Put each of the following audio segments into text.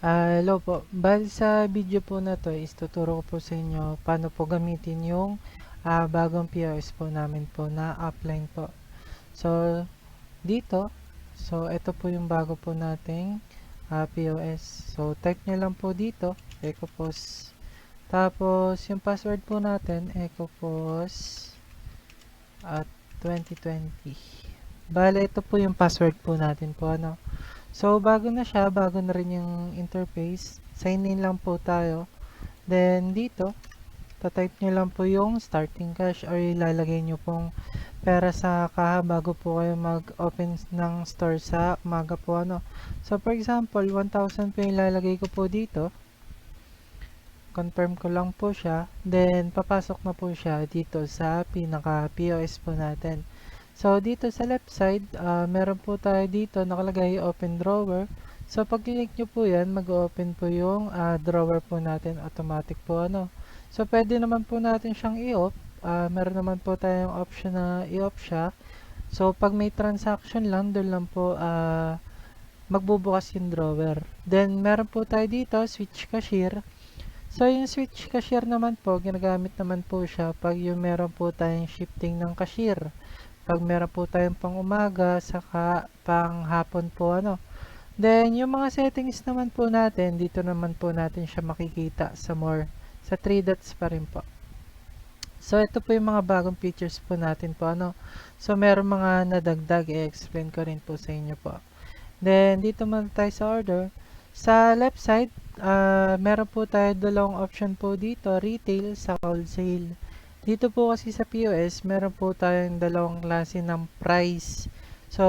Hello po. Bali sa video po na to is tuturo ko po sa inyo paano po gamitin yung bagong POS po namin po na upline po. So, dito, ito po yung bago po nating POS. So, type nyo lang po dito, ecopos. Tapos, yung password po natin, ecopos at 2020. Bale, ito po yung password po natin po, ano. So, bago na siya, bago na rin yung interface. Sign in lang po tayo. Then, dito, tatype nyo lang po yung starting cash or ilalagay nyo pong pera sa kaha bago po kayo mag-open ng store sa umaga po, ano. So, for example, 1,000 po yung ilalagay ko po dito. Confirm ko lang po siya. Then, papasok na po siya dito sa pinaka-POS po natin. So, dito sa left side, meron po tayo dito nakalagay open drawer. So, pag click nyo po yan, mag-open po yung drawer po natin automatic po, ano. So, pwede naman po natin siyang i-off. Meron naman po tayong option na i-off siya. So, pag may transaction lang, doon lang po magbubukas yung drawer. Then, meron po tayo dito, switch cashier. So, yung switch cashier naman po, ginagamit naman po siya pag yung meron po tayong shifting ng cashier. Pag meron po tayong pang umaga, saka pang hapon po, ano. Then, yung mga settings naman po natin, dito naman po natin siya makikita sa more. Sa 3 dots pa rin po. So, ito po yung mga bagong features po natin po, ano. So, meron mga nadagdag, i-explain ko rin po sa inyo po. Then, dito muna tayo sa order. Sa left side, meron po tayo dalawang option po dito, retail sa wholesale. Dito po kasi sa POS, meron po tayong dalawang klase ng price. So,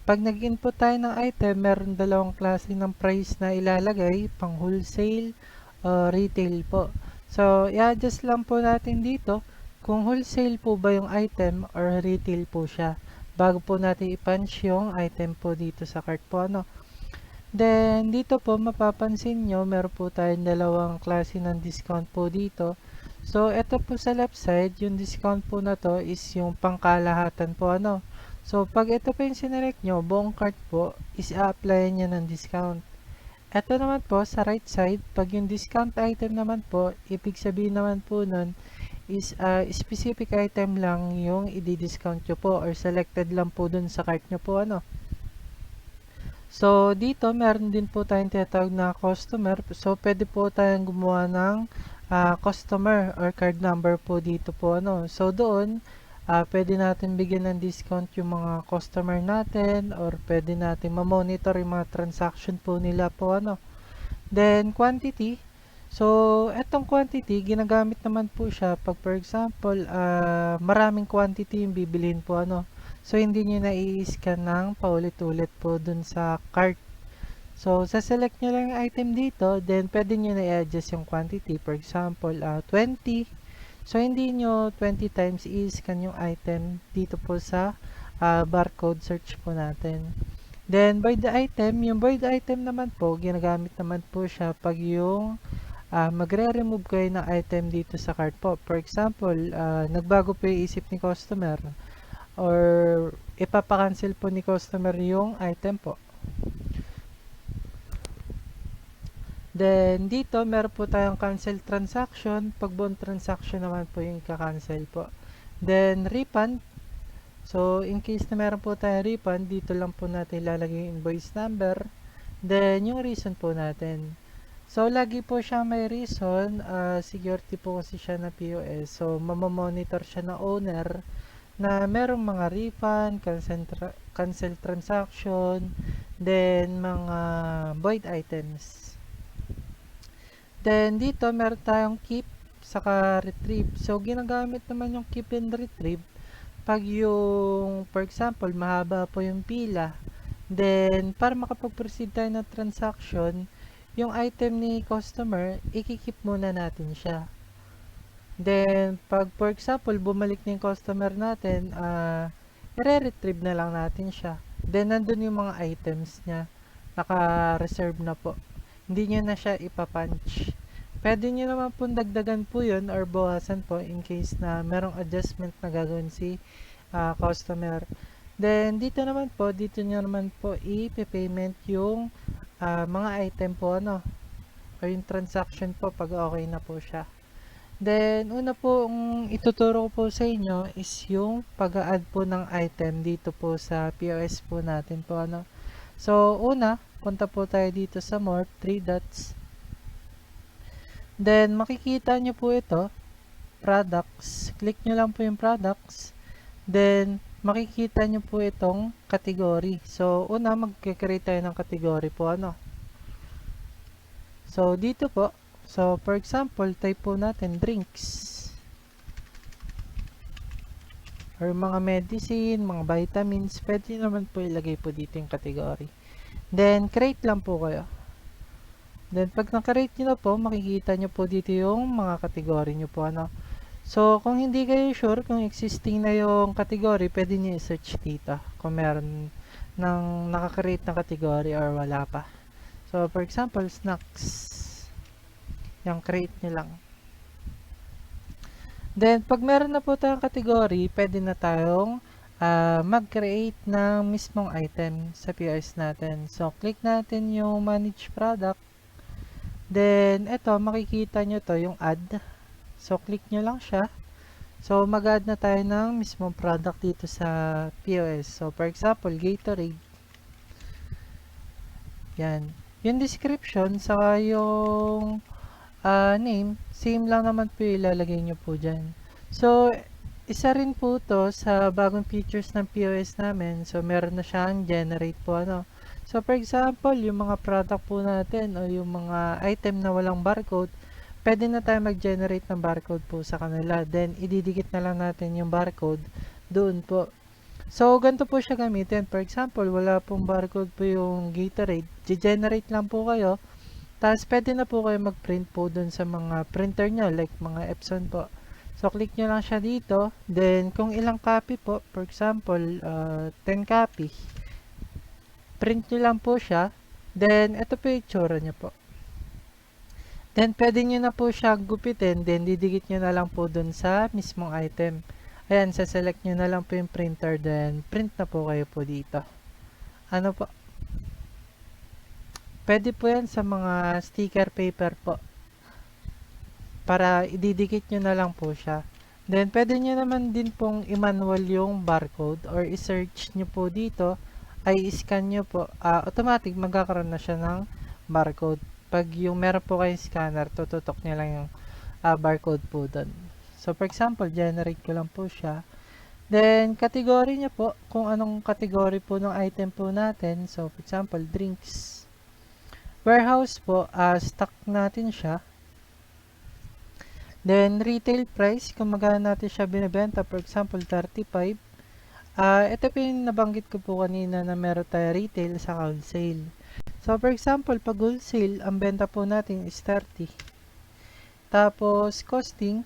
pag nag-input tayo ng item, meron dalawang klase ng price na ilalagay, pang wholesale o retail po. So, i-adjust lang po natin dito kung wholesale po ba yung item or retail po siya. Bago po natin i-punch yung item po dito sa cart po, ano. Then, dito po mapapansin nyo, meron po tayong dalawang klase ng discount po dito. So, ito po sa left side, yung discount po na to is yung pangkalahatan po, ano. So, pag ito po yung sinelect nyo, buong cart po, is a-apply niya ng discount. Ito naman po, sa right side, pag yung discount item naman po, ibig sabihin naman po nun, is specific item lang yung i-discount nyo po or selected lang po dun sa cart nyo po, ano. So, dito meron din po tayong tinatawag na customer. So, pwede po tayong gumawa ng customer or card number po dito po, ano. So, doon, pwede natin bigyan ng discount yung mga customer natin or pwede natin ma-monitor yung mga transaction po nila po, ano. Then, quantity. So, etong quantity, ginagamit naman po siya pag for example, maraming quantity yung bibilhin po, ano. So, hindi nyo na i-scan ng paulit-ulit po dun sa cart. So, sa-select nyo lang yung item dito, then pwede nyo na i-adjust yung quantity. For example, 20. So, hindi nyo 20 times i-scan yung item dito po sa barcode search po natin. Then, by the item, yung by the item naman po, ginagamit naman po siya pag yung magre-remove kayo ng item dito sa cart po. For example, nagbago po yung isip ni customer or ipapakancel po ni customer yung item po. Then, dito, meron po tayong cancel transaction. Pag buong transaction naman po yung ika-cancel po. Then, refund. So, in case na meron po tayong refund, dito lang po natin ilalagay yung invoice number. Then, yung reason po natin. So, lagi po siya may reason. Security po kasi siya na POS. So, mamamonitor siya na owner na merong mga refund, cancel transaction, then mga void items. Then, dito meron tayong keep saka retrieve. So, ginagamit naman yung keep and retrieve pag yung, for example, mahaba po yung pila. Then, para makapag-proceed tayo ng transaction, yung item ni customer, ikikip muna natin siya. Then, pag for example, bumalik na yung customer natin, i-retrieve na lang natin siya. Then, nandun yung mga items niya. Naka-reserve na po. Hindi nyo na siya ipapunch. Pwede nyo naman po dagdagan po yun or bawasan po in case na merong adjustment na gagawin si customer. Then, dito naman po, dito nyo naman po i-payment yung mga item po o yung transaction po pag okay na po siya. Then, una po ang ituturo ko po sa inyo is yung pag-add po ng item dito po sa POS po natin po So, una, punta po tayo dito sa more, 3 dots. Then, makikita nyo po ito, products. Click nyo lang po yung products. Then, makikita nyo po itong category. So, una, mag-create tayo ng category po So, dito po, so, for example, type po natin drinks. Or mga medicine, mga vitamins, pwede naman po ilagay po dito yung category. Then, create lang po kayo. Then, pag na-create nyo na po, makikita nyo po dito yung mga category nyo po So, kung hindi kayo sure kung existing na yung category, pwede nyo i-search dito kung meron ng naka-create na category or wala pa. So, for example, snacks. Yung create nyo lang. Then, pag meron na po tayong category, pwede na tayong mag-create ng mismong item sa POS natin. So, click natin yung manage product. Then, ito, makikita nyo to yung add. So, click nyo lang siya. So, mag-add na tayo ng mismong product dito sa POS. So, for example, Gatorade. Yan. Yung description, saka yung name, same lang naman po ilalagay nyo po dyan. So, isa rin po to sa bagong features ng POS namin. So, meron na siyang generate po So, for example, yung mga product po natin o yung mga item na walang barcode, pwede na tayo mag-generate ng barcode po sa kanila. Then, ididikit na lang natin yung barcode doon po. So, ganito po siya gamitin. For example, wala pong barcode po yung Gatorade. Generate lang po kayo. Tapos, pwede na po kayo mag-print po dun sa mga printer nyo, like mga Epson po. So, click nyo lang siya dito. Then, kung ilang copy po, for example, 10 copy. Print nyo lang po siya. Then, ito po yung itsura nyo po. Then, pwede nyo na po siya gupitin. Then, didikit nyo na lang po dun sa mismong item. Ayan, saselect nyo na lang po yung printer. Then, print na po kayo po dito. Ano po? Pwede po yan sa mga sticker paper po. Para ididikit nyo na lang po siya. Then, pwede nyo naman din pong i-manual yung barcode or i-search nyo po dito. Ay, i-scan nyo po. Automatic, magkakaroon na siya ng barcode. Pag yung meron po kayong scanner, tututok nyo lang yung barcode po doon. So, for example, generate ko lang po siya. Then, category niya po, kung anong category po ng item po natin. So, for example, drinks. Warehouse po, stock natin siya. Then, retail price, kung magkano natin siya binibenta, for example, 35. Ito po yung nabanggit ko po kanina na meron tayo retail sa wholesale. So, for example, pag wholesale, ang benta po natin is 30. Tapos, costing.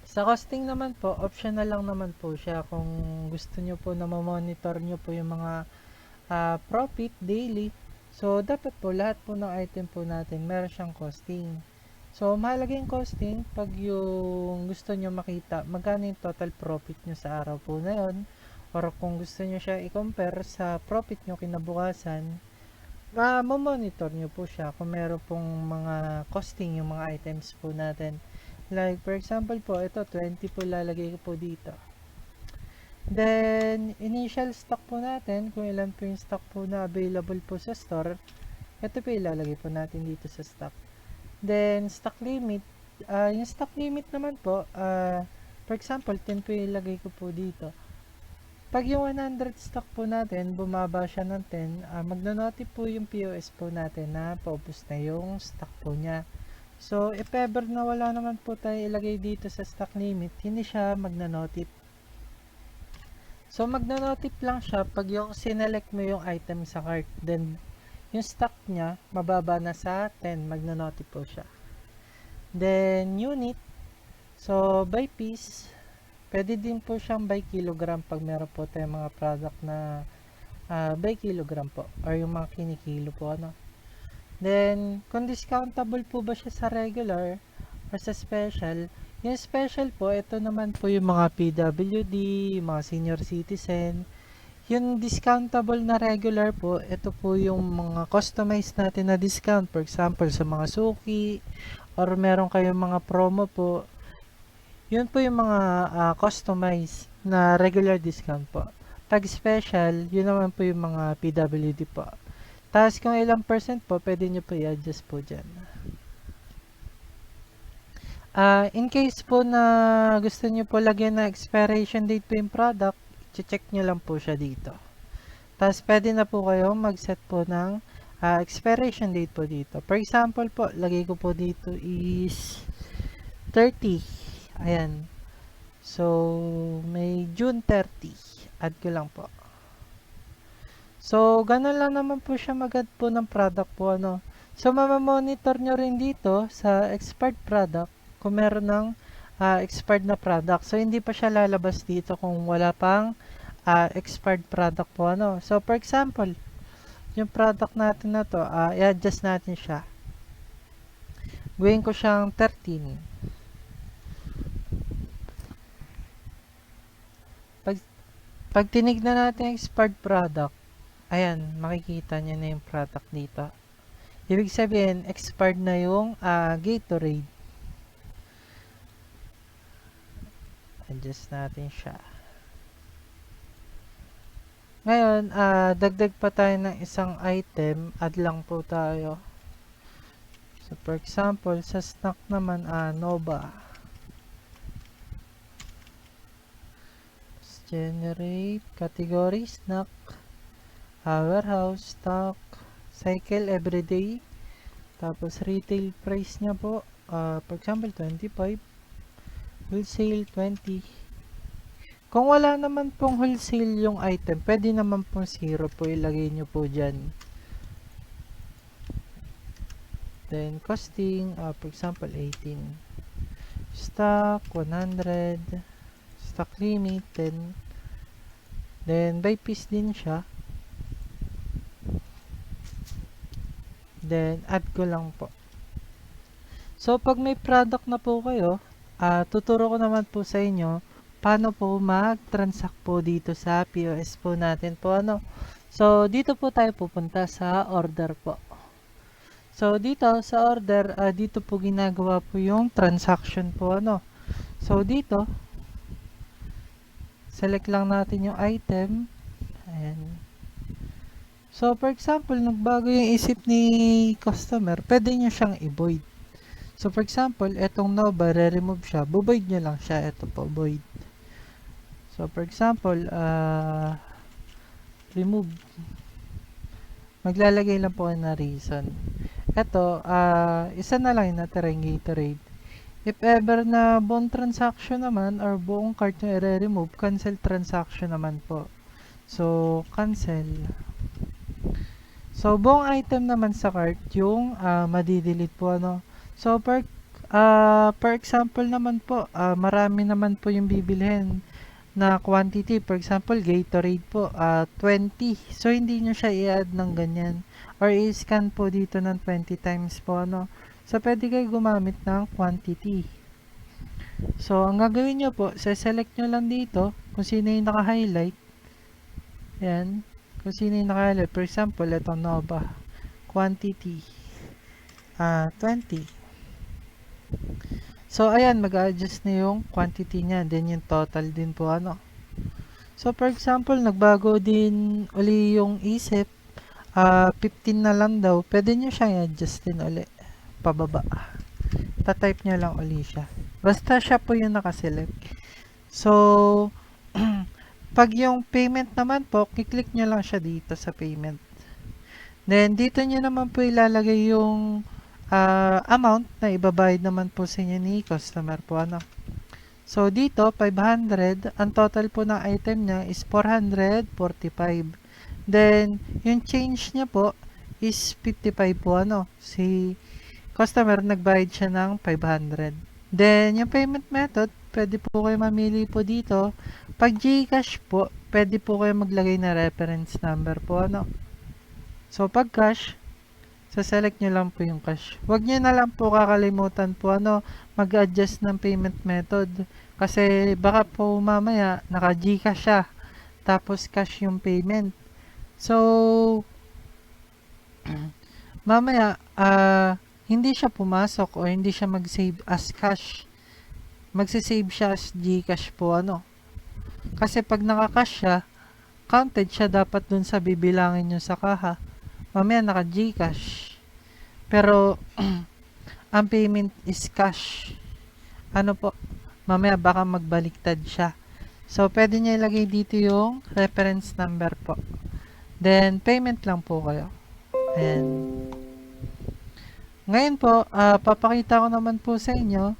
Sa costing naman po, optional lang naman po siya. Kung gusto nyo po na ma-monitor nyo po yung mga profit daily. So, dapat po lahat po ng item po natin meron siyang costing. So, mahalaga yung costing pag yung gusto nyo makita magkano yung total profit nyo sa araw po na yun. Or kung gusto nyo siya i-compare sa profit nyo kinabukasan, ma-monitor nyo po siya kung meron pong mga costing yung mga items po natin. Like, for example po, ito 20 po lalagay ko po dito. Then, initial stock po natin, kung ilan po yung stock po na available po sa store, ito po ilalagay po natin dito sa stock. Then, stock limit, yung stock limit naman po, for example, 10 po ilagay ko po dito. Pag yung 100 stock po natin, bumaba siya ng 10, magno-notify po yung POS po natin na paubos na yung stock po niya. So, if ever na wala naman po tayo ilagay dito sa stock limit, hindi siya magno-notify. So, magno-notify lang siya pag yung sinelect mo yung item sa cart. Then, yung stock niya, mababa na sa 10, magno-notify po siya. Then, unit. So, by piece. Pwede din po siyang by kilogram pag meron po tayong mga product na by kilogram po. Or yung mga kinikilo po, Then, kung discountable po ba siya sa regular or sa special, yung special po, ito naman po yung mga PWD, mga senior citizen, Yung discountable na regular po, ito po yung mga customized natin na discount. For example, sa mga suki, or meron kayong mga promo po, yun po yung mga customized na regular discount po. Pag special, yun naman po yung mga PWD po. Tapos kung ilang percent po, pwede nyo po i-adjust po dyan. In case po na gusto nyo po lagyan na expiration date po yung product, check nyo lang po siya dito. Tapos pwede na po kayo mag-set po ng expiration date po dito. For example po, lagay ko po dito is 30. Ayan. So, may June 30. Add ko lang po. So, ganun lang naman po siya mag-add po ng product po, ano. So, mamamonitor nyo rin dito sa expired product kung meron ng expired na product. So, hindi pa siya lalabas dito kung wala pang expired product po, ano. So, for example, yung product natin na to, i-adjust natin siya. Gawin ko siyang 13. Pag tinignan natin yung expired product, ayan, makikita nyo na yung product dito. Ibig sabihin, expired na yung Gatorade. Adjust natin siya. Ngayon, dagdag pa tayo ng isang item. Add lang po tayo. So, for example, sa snack naman, Nova. Generate, category, snack, warehouse, stock, cycle, everyday. Tapos, retail price niya po, for example, 25. Wholesale, 20. Kung wala naman pong wholesale yung item, pwede naman pong 0 po ilagay nyo po dyan. Then, costing, for example, 18. Stock, 100. Stock limit, 10. Then, by piece din siya. Then, add ko lang po. So, pag may product na po kayo, tuturo ko naman po sa inyo paano po mag-transact po dito sa POS po natin po, ano. So, dito po tayo pupunta sa order po. So, dito sa order, dito po ginagawa po yung transaction po, ano. So, dito, select lang natin yung item. Ayan. So, for example, nagbago yung isip ni customer, pwede nyo siyang i-void. So, for example, etong Nova, re-remove siya. Void nyo lang siya. Ito po, void. So, for example, remove. Maglalagay lang po na reason. Ito, isa na lang yung natira yung Gatorade. If ever na buong transaction naman or buong cart nyo i-remove, cancel transaction naman po. So, cancel. So, buong item naman sa cart yung madidelete po, ano. So, per example naman po, marami naman po yung bibilhin na quantity. For example, Gatorade po, 20. So, hindi nyo siya i-add ng ganyan. Or i-scan po dito ng 20 times po, ano. So, pwede kayo gumamit ng quantity. So, ang gagawin nyo po, select nyo lang dito kung sino yung naka-highlight. Yan. Kung sino yung naka-highlight. For example, ito Nova. Quantity. 20. So, ayan, mag-adjust na yung quantity niya. Then, yung total din po, ano. So, for example, nagbago din uli yung isip. 15 na lang daw. Pwede nyo siyang i-adjust din uli. Pababa. Ta-type nyo lang uli siya. Basta siya po yung nakaselect. So, pag yung payment naman po, kiklik nyo lang siya dito sa payment. Then, dito nyo naman po ilalagay yung amount na ibabayad naman po sa inyo ni customer po, ano. So, dito, 500. Ang total po ng item niya is 445. Then, yung change niya po is 55 po, ano. Si customer, nagbayad siya ng 500. Then, yung payment method, pwede po kayo mamili po dito. Pag GCash po, pwede po kayo maglagay na reference number po, ano. So, pag cash, select nyo lang po yung cash. Huwag nyo na lang po kakalimutan po, ano, mag-adjust ng payment method. Kasi, baka po mamaya, naka-GCash siya. tapos cash yung payment. So, mamaya, hindi siya pumasok o hindi siya mag-save as cash. Magsisave siya as GCash po ano. Kasi pag naka-cash siya, counted siya dapat dun sa bibilangin nyo sa kaha. Mamaya naka-GCash. Pero, ang payment is cash. Ano po, mamaya baka magbaliktad siya. So, pwede niya ilagay dito yung reference number po. Then, payment lang po kayo. Ayan. Ngayon po, papakita ko naman po sa inyo